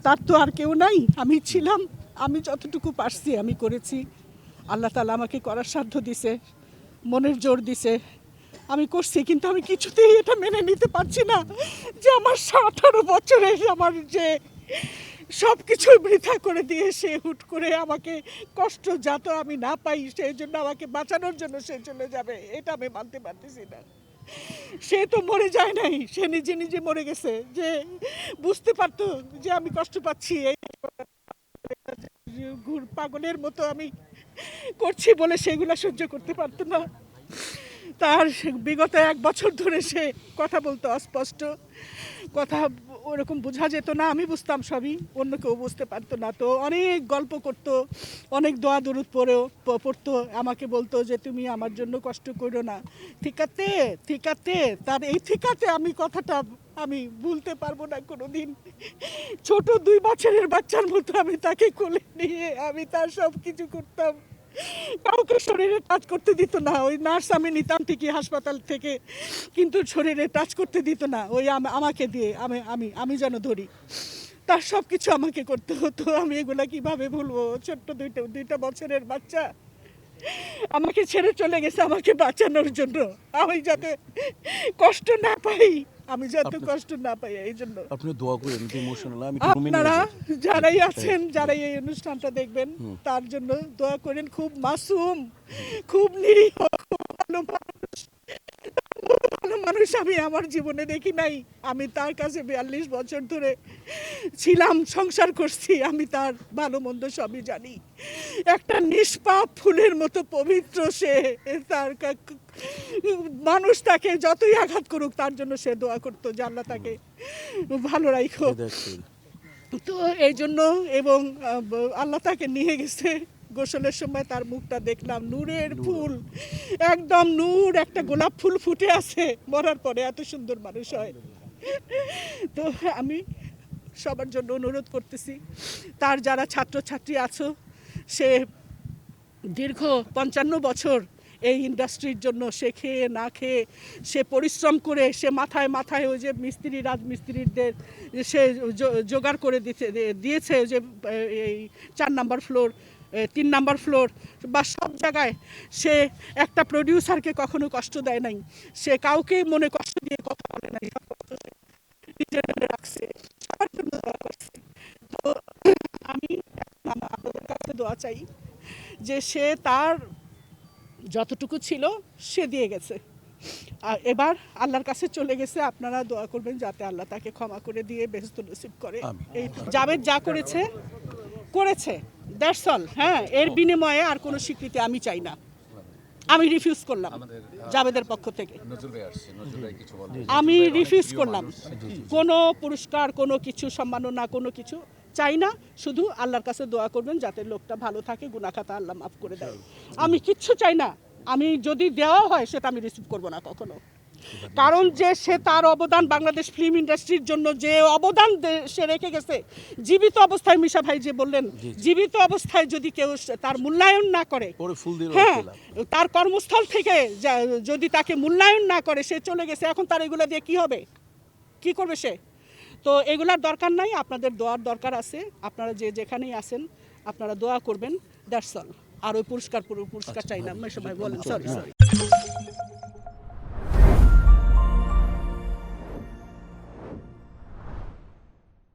তার তো আর কেউ নাই, আমি ছিলাম। আমি যতটুকু পারছি আমি করেছি। আল্লাহ তাআলা আমাকে করার সাধ্য দিছে, মনের জোর দিছে, আমি করছি। কিন্তু আমি কিছুতেই এটা মেনে নিতে পারছি না যে আমার 18 বছরে আমার যে সব কিছু বৃথা করে দিয়ে সে হুট করে আমাকে কষ্ট যাত আমি না পাই সেই জন্য আমাকে বাঁচানোর জন্য সে চলে যাবে, এটা আমি মানতে পারতেছি না। সে তো মরে যায় নাই, সে নিজে নিজে মরে গেছে। যে বুঝতে পারতো যে আমি কষ্ট পাচ্ছি, এই ঘুর পাগলের মতো আমি করছি বলে সেগুলো সহ্য করতে পারতো না। তার বিগত 1 বছর ধরে সে কথা বলতো অস্পষ্ট, কথা ওরকম বোঝা যেত না। আমি বুঝতাম সবই, অন্য কেউ বুঝতে পারতো না। তো অনেক গল্প করতো, অনেক দোয়া দরুদ পড়তো, আমাকে বলতো যে তুমি আমার জন্য কষ্ট করো না, ঠিকাতে ঠিকাতে। তার এই ঠিকাতে আমি কথাটা আমি ভুলতে পারবো না কোনোদিন। ছোট 2 বছরের বাচ্চার মতো আমি তাকে কোলে নিয়ে আমি তার সব কিছু করতাম। কাউকে শরীরে টাচ করতে দিত না। ওই নার্স আমি নিতাম ঠিকই হাসপাতাল থেকে, কিন্তু শরীরে টাচ করতে দিত না। ওই আমাকে দিয়ে আমি আমি আমি যেন ধরি, তার সব কিছু আমাকে করতে হতো। আমি এগুলা কিভাবে ভুলবো? ছোট্ট দুইটা বছরের বাচ্চা আমাকে ছেড়ে চলে গেছে আমাকে বাঁচানোর জন্য, আমি যাতে কষ্ট না পাই, আমি যাতে কষ্ট না পাই। এই জন্য আপনি দোয়া করেন, ইমোশনাল আমি আপনারা যারাই আছেন, যারাই এই অনুষ্ঠানটা দেখবেন, তার জন্য দোয়া করেন। খুব মাসুম, খুব নিরীহ, খুব ভালো মানুষ, ভালো মানুষ আমি আমার জীবনে দেখি নাই। আমি তার কাছে 42 বছর ধরে ছিলাম, সংসার করছি, আমি তার ভালো মন্দ সবই জানি। একটা নিষ্পাপ ফুলের মতো পবিত্র সে। তার মানুষ তাকে যতই আঘাত করুক তার জন্য সে দোয়া করতো যে আল্লাহ তাকে ভালো রাখো। তো এই জন্য, এবং আল্লাহ তাকে নিয়ে গেছে। গোসলের সময় তার মুখটা দেখলাম, নূরের ফুল, একদম নূর, একটা গোলাপ ফুল ফুটে আছে। মরার পরে এত সুন্দর মানুষ হয়। তো আমি সবার জন্য অনুরোধ করতেছি, তার যারা ছাত্রছাত্রী আছো, সে দীর্ঘ 55 বছর এই ইন্ডাস্ট্রির জন্য সে খেয়ে না খেয়ে সে পরিশ্রম করে সে মাথায় মাথায় ওই যে মিস্ত্রি রাজমিস্ত্রিদের সে জোগাড় করে দিয়েছে যে এই 4 নাম্বার ফ্লোর, 3 নাম্বার ফ্লোর বা সব জায়গায় সে একটা প্রডিউসারকে কখনো কষ্ট দেয় নাই, সে কাউকে মনে কষ্ট দিয়ে কথা বলে নাই, সব কষ্ট সে নিজের মনে রাখছে, সবার জন্য দোয়া করছে। তো আমি আপনাদের কাছে দোয়া চাই যে সে তার যতটুকু ছিল সে দিয়ে গেছে, আর এবার আল্লাহর কাছে চলে গেছে। আপনারা দোয়া করবেন যাতে আল্লাহ তাকে ক্ষমা করে দিয়ে বেহেশত নসিব করে। এই জাবেদ যা করেছে করেছে, দ্যাটস অল। হ্যাঁ, এর বিনিময়ে আর কোনো স্বীকৃতি আমি চাই না। আমি রিফিউজ করলাম জাবেদের পক্ষ থেকে, আমি রিফিউজ করলাম। কোনো পুরস্কার, কোনো কিছু সম্মাননা, কোনো কিছু চাই না। শুধু আল্লাহর কাছে দোয়া করবেন যাতে লোকটা ভালো থাকে, গুনাহ খাতা আল্লাহ মাফ করে দেয়। আমি কিচ্ছু চাই না। আমি যদি দেওয়া হয় সেটা আমি রিসিভ করব না কখনো। কারণ যে সে তার অবদান বাংলাদেশ ফিল্ম ইন্ডাস্ট্রির জন্য যে অবদান সে রেখে গেছে, জীবিত অবস্থায়, মিশা ভাই যে বললেন, জীবিত অবস্থায় যদি কেউ তার মূল্যায়ন না করে, হ্যাঁ, তার কর্মস্থল থেকে যদি তাকে মূল্যায়ন না করে, সে চলে গেছে, এখন তার এগুলো দিয়ে কি হবে, কি করবে সে? তো এগুলার দরকার নাই, আপনাদের দোয়ার দরকার আছে। আপনারা যে যেখানেই আছেন আপনারা দোয়া করবেন, দ্যাটস অল। আর ওই পুরস্কার চাই না। সবাই বলেন সরি।